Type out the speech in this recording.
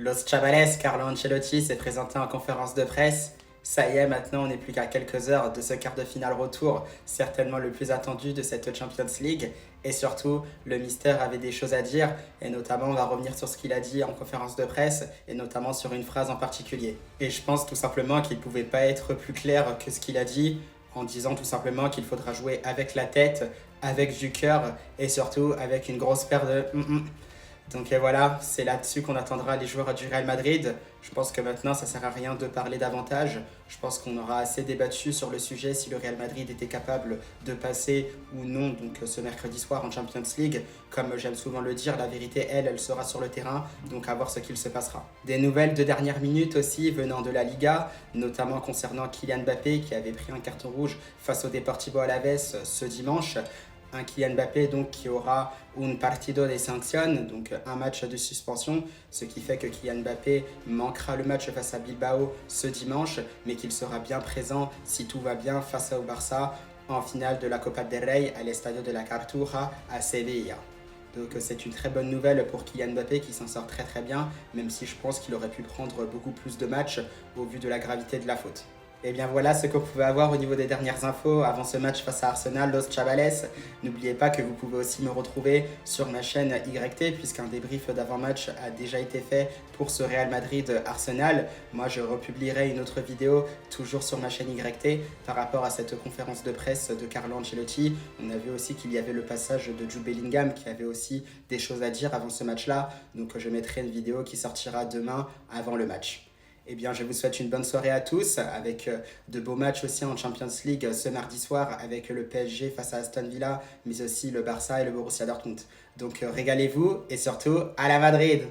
Los Chavales, Carlo Ancelotti s'est présenté en conférence de presse. Ça y est, maintenant on n'est plus qu'à quelques heures de ce quart de finale retour, certainement le plus attendu de cette Champions League. Et surtout, le mystère avait des choses à dire, et notamment on va revenir sur ce qu'il a dit en conférence de presse, et notamment sur une phrase en particulier. Et je pense tout simplement qu'il ne pouvait pas être plus clair que ce qu'il a dit, en disant tout simplement qu'il faudra jouer avec la tête, avec du cœur, et surtout avec une grosse paire de Donc voilà, c'est là-dessus qu'on attendra les joueurs du Real Madrid. Je pense que maintenant, ça ne sert à rien de parler davantage. Je pense qu'on aura assez débattu sur le sujet si le Real Madrid était capable de passer ou non donc ce mercredi soir en Champions League. Comme j'aime souvent le dire, la vérité, elle sera sur le terrain, donc à voir ce qu'il se passera. Des nouvelles de dernière minute aussi venant de la Liga, notamment concernant Kylian Mbappé qui avait pris un carton rouge face au Deportivo Alavés ce dimanche. Un Kylian Mbappé donc, qui aura un partido de sanction, donc un match de suspension, ce qui fait que Kylian Mbappé manquera le match face à Bilbao ce dimanche, mais qu'il sera bien présent si tout va bien face au Barça en finale de la Copa del Rey à l'Estadio de la Cartuja à Sevilla. Donc c'est une très bonne nouvelle pour Kylian Mbappé qui s'en sort très très bien, même si je pense qu'il aurait pu prendre beaucoup plus de matchs au vu de la gravité de la faute. Et bien voilà ce qu'on pouvait avoir au niveau des dernières infos avant ce match face à Arsenal, Los Chavales. N'oubliez pas que vous pouvez aussi me retrouver sur ma chaîne YT puisqu'un débrief d'avant-match a déjà été fait pour ce Real Madrid-Arsenal. Moi je republierai une autre vidéo toujours sur ma chaîne YT par rapport à cette conférence de presse de Carlo Ancelotti. On a vu aussi qu'il y avait le passage de Jude Bellingham qui avait aussi des choses à dire avant ce match-là. Donc je mettrai une vidéo qui sortira demain avant le match. Eh bien, je vous souhaite une bonne soirée à tous, avec de beaux matchs aussi en Champions League ce mardi soir, avec le PSG face à Aston Villa, mais aussi le Barça et le Borussia Dortmund. Donc, régalez-vous et surtout, à la Madrid!